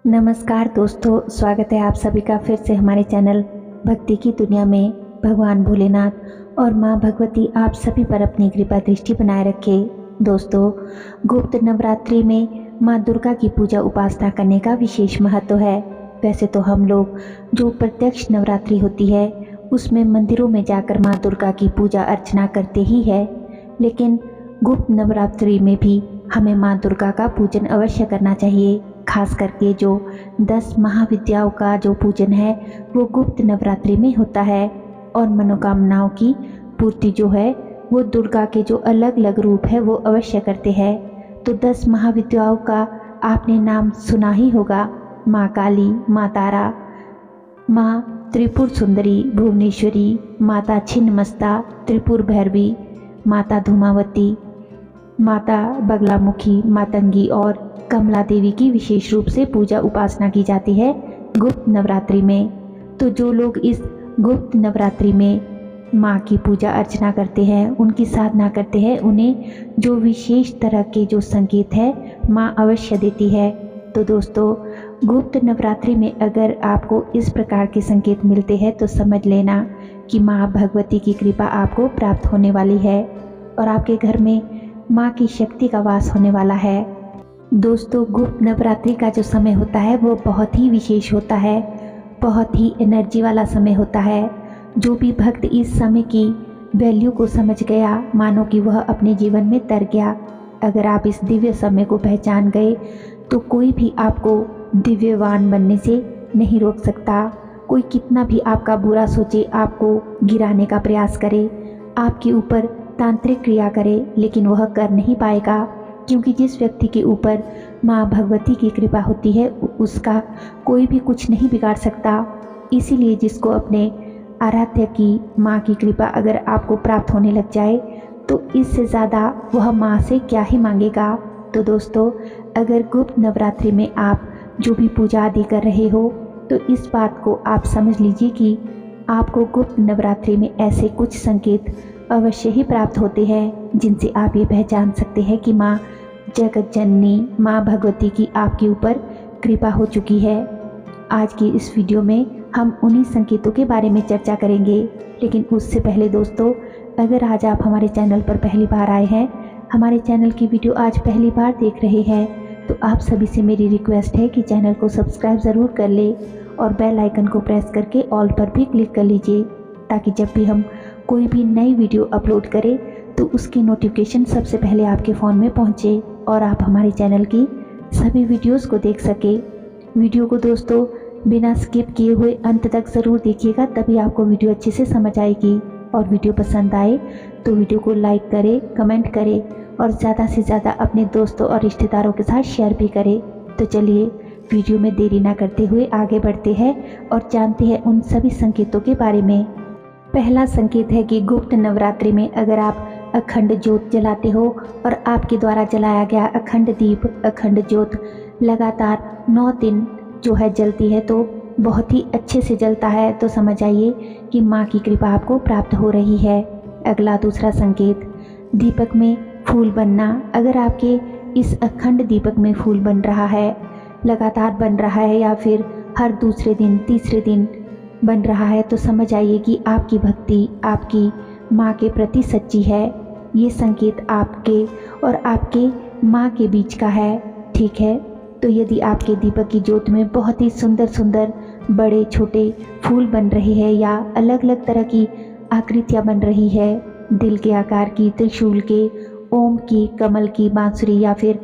नमस्कार दोस्तों, स्वागत है आप सभी का फिर से हमारे चैनल भक्ति की दुनिया में। भगवान भोलेनाथ और माँ भगवती आप सभी पर अपनी कृपा दृष्टि बनाए रखे। दोस्तों, गुप्त नवरात्रि में माँ दुर्गा की पूजा उपासना करने का विशेष महत्व है। वैसे तो हम लोग जो प्रत्यक्ष नवरात्रि होती है उसमें मंदिरों में जाकर माँ दुर्गा की पूजा अर्चना करते ही है, लेकिन गुप्त नवरात्रि में भी हमें माँ दुर्गा का पूजन अवश्य करना चाहिए। खास करके जो 10 महाविद्याओं का जो पूजन है वो गुप्त नवरात्रि में होता है और मनोकामनाओं की पूर्ति जो है वो दुर्गा के जो अलग अलग रूप है वो अवश्य करते हैं। तो 10 महाविद्याओं का आपने नाम सुना ही होगा। माँ काली, माँ तारा, माँ त्रिपुर सुंदरी भुवनेश्वरी, माता छिन्नमस्ता, त्रिपुर भैरवी, माता धूमावती, माता बगलामुखी, मातंगी और कमला देवी की विशेष रूप से पूजा उपासना की जाती है गुप्त नवरात्रि में। तो जो लोग इस गुप्त नवरात्रि में माँ की पूजा अर्चना करते हैं, उनकी साधना करते हैं, उन्हें जो विशेष तरह के जो संकेत है माँ अवश्य देती है। तो दोस्तों, गुप्त नवरात्रि में अगर आपको इस प्रकार के संकेत मिलते हैं तो समझ लेना कि माँ भगवती की कृपा आपको प्राप्त होने वाली है और आपके घर में माँ की शक्ति का वास होने वाला है। दोस्तों, गुप्त नवरात्रि का जो समय होता है वो बहुत ही विशेष होता है, बहुत ही एनर्जी वाला समय होता है। जो भी भक्त इस समय की वैल्यू को समझ गया, मानो कि वह अपने जीवन में तर गया। अगर आप इस दिव्य समय को पहचान गए तो कोई भी आपको दिव्यवान बनने से नहीं रोक सकता। कोई कितना भी आपका बुरा सोचे, आपको गिराने का प्रयास करे, आपके ऊपर तांत्रिक क्रिया करे, लेकिन वह कर नहीं पाएगा, क्योंकि जिस व्यक्ति के ऊपर माँ भगवती की कृपा होती है उसका कोई भी कुछ नहीं बिगाड़ सकता। इसीलिए जिसको अपने आराध्य की माँ की कृपा अगर आपको प्राप्त होने लग जाए तो इससे ज़्यादा वह माँ से क्या ही मांगेगा। तो दोस्तों, अगर गुप्त नवरात्रि में आप जो भी पूजा आदि कर रहे हो तो इस बात को आप समझ लीजिए कि आपको गुप्त नवरात्रि में ऐसे कुछ संकेत अवश्य ही प्राप्त होते हैं जिनसे आप ये पहचान सकते हैं कि माँ जगत जननी माँ भगवती की आपके ऊपर कृपा हो चुकी है। आज की इस वीडियो में हम उन्हीं संकेतों के बारे में चर्चा करेंगे, लेकिन उससे पहले दोस्तों, अगर आज आप हमारे चैनल पर पहली बार आए हैं, हमारे चैनल की वीडियो आज पहली बार देख रहे हैं, तो आप सभी से मेरी रिक्वेस्ट है कि चैनल को सब्सक्राइब ज़रूर कर ले और बेल आइकन को प्रेस करके ऑल पर भी क्लिक कर लीजिए, ताकि जब भी हम कोई भी नई वीडियो अपलोड करें तो उसकी नोटिफिकेशन सबसे पहले आपके फ़ोन में पहुंचे और आप हमारे चैनल की सभी वीडियोस को देख सके। वीडियो को दोस्तों बिना स्किप किए हुए अंत तक ज़रूर देखिएगा, तभी आपको वीडियो अच्छे से समझ आएगी। और वीडियो पसंद आए तो वीडियो को लाइक करें, कमेंट करें और ज़्यादा से ज़्यादा अपने दोस्तों और रिश्तेदारों के साथ शेयर भी करें। तो चलिए वीडियो में देरी ना करते हुए आगे बढ़ते हैं और जानते हैं उन सभी संकेतों के बारे में। पहला संकेत है कि गुप्त नवरात्रि में अगर आप अखंड ज्योत जलाते हो और आपके द्वारा जलाया गया अखंड दीप, अखंड ज्योत लगातार 9 दिन जो है जलती है, तो बहुत ही अच्छे से जलता है, तो समझ आइए कि माँ की कृपा आपको प्राप्त हो रही है। अगला दूसरा संकेत, दीपक में फूल बनना। अगर आपके इस अखंड दीपक में फूल बन रहा है, लगातार बन रहा है या फिर हर दूसरे दिन, तीसरे दिन बन रहा है, तो समझ आइए कि आपकी भक्ति आपकी माँ के प्रति सच्ची है। ये संकेत आपके और आपके माँ के बीच का है, ठीक है। तो यदि आपके दीपक की ज्योत में बहुत ही सुंदर सुंदर बड़े छोटे फूल बन रहे हैं या अलग अलग तरह की आकृतियाँ बन रही है, दिल के आकार की, त्रिशूल के, ओम की, कमल की, बांसुरी या फिर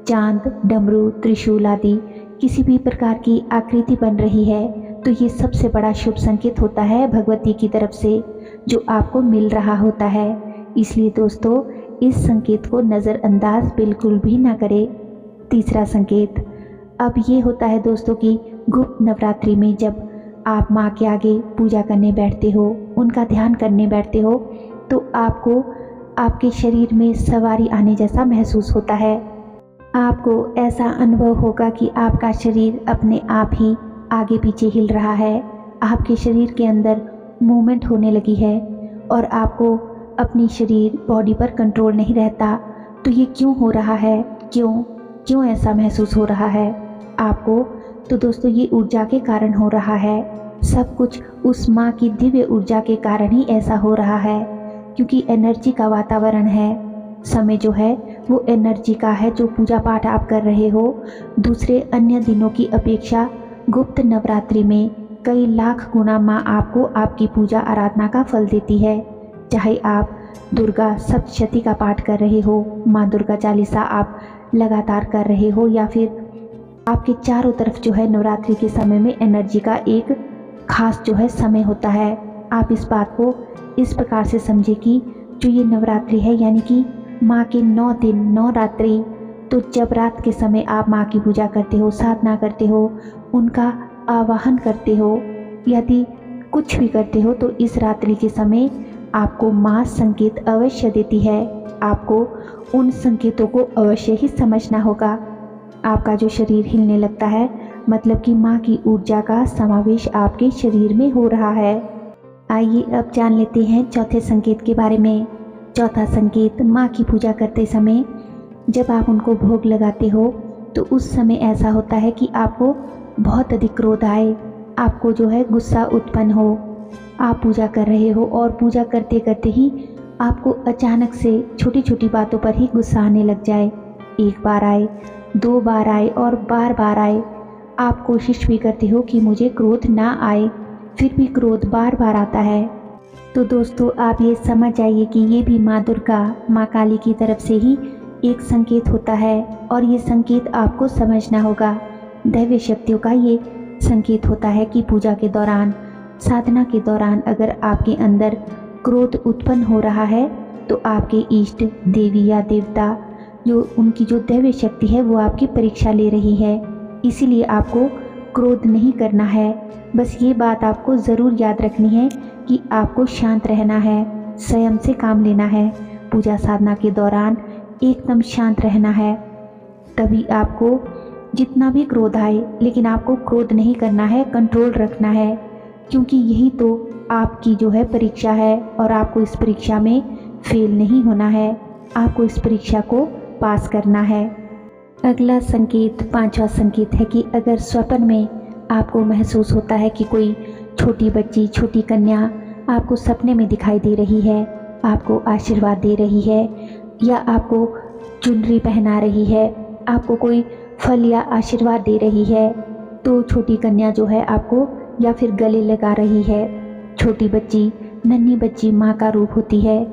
चांद, डमरू, त्रिशूल आदि किसी भी प्रकार की आकृति बन रही है, तो ये सबसे बड़ा शुभ संकेत होता है भगवती की तरफ से जो आपको मिल रहा होता है। इसलिए दोस्तों, इस संकेत को नज़रअंदाज बिल्कुल भी ना करें। तीसरा संकेत अब ये होता है दोस्तों कि गुप्त नवरात्रि में जब आप माँ के आगे पूजा करने बैठते हो, उनका ध्यान करने बैठते हो, तो आपको आपके शरीर में सवारी आने जैसा महसूस होता है। आपको ऐसा अनुभव होगा कि आपका शरीर अपने आप ही आगे पीछे हिल रहा है, आपके शरीर के अंदर मूवमेंट होने लगी है और आपको अपनी शरीर बॉडी पर कंट्रोल नहीं रहता। तो ये क्यों हो रहा है, क्यों ऐसा महसूस हो रहा है? आपको तो दोस्तों ये ऊर्जा के कारण हो रहा है। सब कुछ उस माँ की दिव्य ऊर्जा के कारण ही ऐसा हो रहा है, क्योंकि एनर्जी का वातावरण है। समय जो है वो एनर्जी का है। जो पूजा पाठ आप कर रहे हो दूसरे अन्य दिनों की अपेक्षा गुप्त नवरात्रि में कई लाख गुना माँ आपको आपकी पूजा आराधना का फल देती है। चाहे आप दुर्गा सप्तशती का पाठ कर रहे हो, माँ दुर्गा चालीसा आप लगातार कर रहे हो, या फिर आपके चारों तरफ जो है नवरात्रि के समय में एनर्जी का एक खास जो है समय होता है। आप इस बात को इस प्रकार से समझे कि जो ये नवरात्रि है यानी कि माँ के 9 दिन 9 रात्रि, तो जब रात के समय आप माँ की पूजा करते हो, साधना करते हो, उनका आवाहन करते हो, यदि कुछ भी करते हो तो इस रात्रि के समय आपको माँ संकेत अवश्य देती है। आपको उन संकेतों को अवश्य ही समझना होगा। आपका जो शरीर हिलने लगता है मतलब कि माँ की ऊर्जा का समावेश आपके शरीर में हो रहा है। आइए अब जान लेते हैं चौथे संकेत के बारे में। चौथा संकेत, माँ की पूजा करते समय जब आप उनको भोग लगाते हो तो उस समय ऐसा होता है कि आपको बहुत अधिक क्रोध आए, आपको जो है गुस्सा उत्पन्न हो। आप पूजा कर रहे हो और पूजा करते करते ही आपको अचानक से छोटी छोटी बातों पर ही गुस्सा आने लग जाए। एक बार आए, 2 बार आए और बार बार आए। आप कोशिश भी करते हो कि मुझे क्रोध ना आए, फिर भी क्रोध बार बार आता है। तो दोस्तों आप ये समझ जाइए कि ये भी माँ दुर्गा, माँ काली की तरफ से ही एक संकेत होता है और ये संकेत आपको समझना होगा। दैवी शक्तियों का ये संकेत होता है कि पूजा के दौरान, साधना के दौरान अगर आपके अंदर क्रोध उत्पन्न हो रहा है तो आपके इष्ट देवी या देवता जो उनकी जो दैवी शक्ति है वो आपकी परीक्षा ले रही है। इसीलिए आपको क्रोध नहीं करना है। बस ये बात आपको ज़रूर याद रखनी है कि आपको शांत रहना है, स्वयं से काम लेना है। पूजा साधना के दौरान एकदम शांत रहना है। तभी आपको जितना भी क्रोध आए, लेकिन आपको क्रोध नहीं करना है, कंट्रोल रखना है, क्योंकि यही तो आपकी जो है परीक्षा है और आपको इस परीक्षा में फेल नहीं होना है। आपको इस परीक्षा को पास करना है। अगला संकेत, पांचवा संकेत है कि अगर स्वप्न में आपको महसूस होता है कि कोई छोटी बच्ची, छोटी कन्या आपको सपने में दिखाई दे रही है, आपको आशीर्वाद दे रही है या आपको चुनरी पहना रही है, आपको कोई फल या आशीर्वाद दे रही है, तो छोटी कन्या जो है आपको या फिर गले लगा रही है। छोटी बच्ची, नन्ही बच्ची माँ का रूप होती है,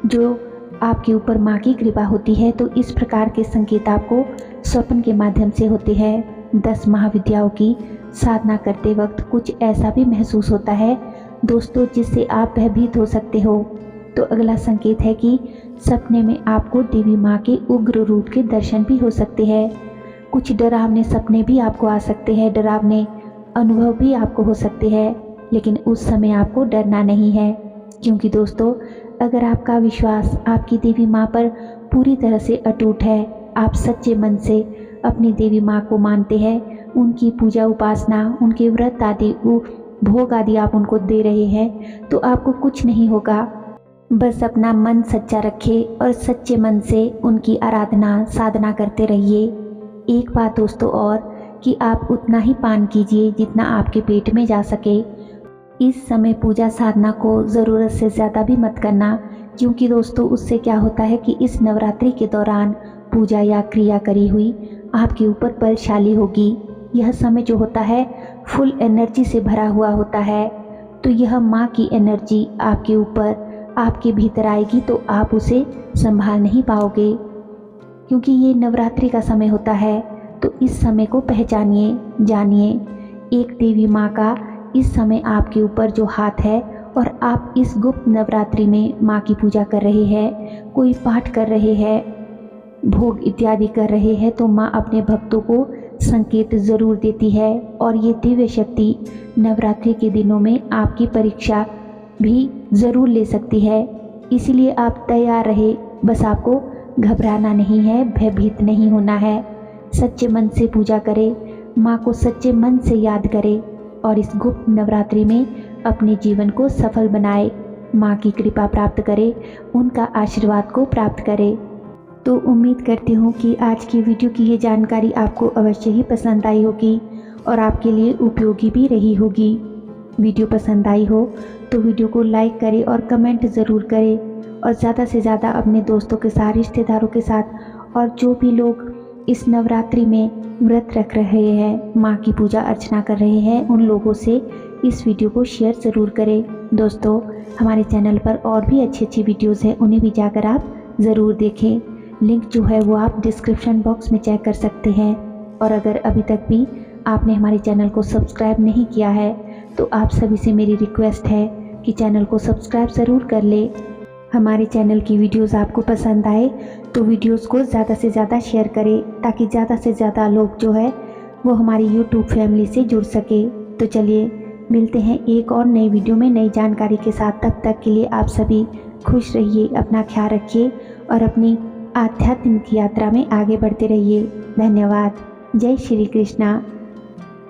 जो आपके ऊपर माँ की कृपा होती है। तो इस प्रकार के संकेत आपको स्वप्न के माध्यम से होते हैं। 10 महाविद्याओं की साधना करते वक्त कुछ ऐसा भी महसूस होता है दोस्तों जिससे आप भयभीत हो सकते हो। तो अगला संकेत है कि सपने में आपको देवी माँ के उग्र रूप के दर्शन भी हो सकते हैं। कुछ डरावने सपने भी आपको आ सकते हैं, डरावने अनुभव भी आपको हो सकते हैं, लेकिन उस समय आपको डरना नहीं है, क्योंकि दोस्तों अगर आपका विश्वास आपकी देवी माँ पर पूरी तरह से अटूट है, आप सच्चे मन से अपनी देवी माँ को मानते हैं, उनकी पूजा उपासना, उनके व्रत आदि भोग आदि आप उनको दे रहे हैं, तो आपको कुछ नहीं होगा। बस अपना मन सच्चा रखें और सच्चे मन से उनकी आराधना साधना करते रहिए। एक बात दोस्तों और कि आप उतना ही पान कीजिए जितना आपके पेट में जा सके। इस समय पूजा साधना को ज़रूरत से ज़्यादा भी मत करना, क्योंकि दोस्तों उससे क्या होता है कि इस नवरात्रि के दौरान पूजा या क्रिया करी हुई आपके ऊपर बलशाली होगी। यह समय जो होता है फुल एनर्जी से भरा हुआ होता है, तो यह माँ की एनर्जी आपके ऊपर, आपके भीतर आएगी तो आप उसे संभाल नहीं पाओगे, क्योंकि ये नवरात्रि का समय होता है। तो इस समय को पहचानिए, जानिए। एक देवी माँ का इस समय आपके ऊपर जो हाथ है और आप इस गुप्त नवरात्रि में माँ की पूजा कर रहे हैं, कोई पाठ कर रहे हैं, भोग इत्यादि कर रहे हैं, तो माँ अपने भक्तों को संकेत ज़रूर देती है और ये दिव्य शक्ति नवरात्रि के दिनों में आपकी परीक्षा भी ज़रूर ले सकती है। इसीलिए आप तैयार रहे, बस आपको घबराना नहीं है, भयभीत नहीं होना है। सच्चे मन से पूजा करें, माँ को सच्चे मन से याद करें और इस गुप्त नवरात्रि में अपने जीवन को सफल बनाए, माँ की कृपा प्राप्त करें, उनका आशीर्वाद को प्राप्त करें। तो उम्मीद करती हूँ कि आज की वीडियो की ये जानकारी आपको अवश्य ही पसंद आई होगी और आपके लिए उपयोगी भी रही होगी। वीडियो पसंद आई हो तो वीडियो को लाइक करें और कमेंट ज़रूर करें, और ज़्यादा से ज़्यादा अपने दोस्तों के साथ, रिश्तेदारों के साथ, और जो भी लोग इस नवरात्रि में व्रत रख रहे हैं, माँ की पूजा अर्चना कर रहे हैं, उन लोगों से इस वीडियो को शेयर ज़रूर करें। दोस्तों, हमारे चैनल पर और भी अच्छी अच्छी वीडियोज़ हैं, उन्हें भी जाकर आप ज़रूर देखें। लिंक जो है वो आप डिस्क्रिप्शन बॉक्स में चेक कर सकते हैं। और अगर अभी तक भी आपने हमारे चैनल को सब्सक्राइब नहीं किया है तो आप सभी से मेरी रिक्वेस्ट है कि चैनल को सब्सक्राइब ज़रूर कर ले। हमारे चैनल की वीडियोस आपको पसंद आए तो वीडियोस को ज़्यादा से ज़्यादा शेयर करें, ताकि ज़्यादा से ज़्यादा लोग जो है वो हमारी यूट्यूब फैमिली से जुड़ सके। तो चलिए मिलते हैं एक और नई वीडियो में नई जानकारी के साथ। तब तक के लिए आप सभी खुश रहिए, अपना ख्याल रखिए और अपनी आध्यात्मिक यात्रा में आगे बढ़ते रहिए। धन्यवाद। जय श्री कृष्णा।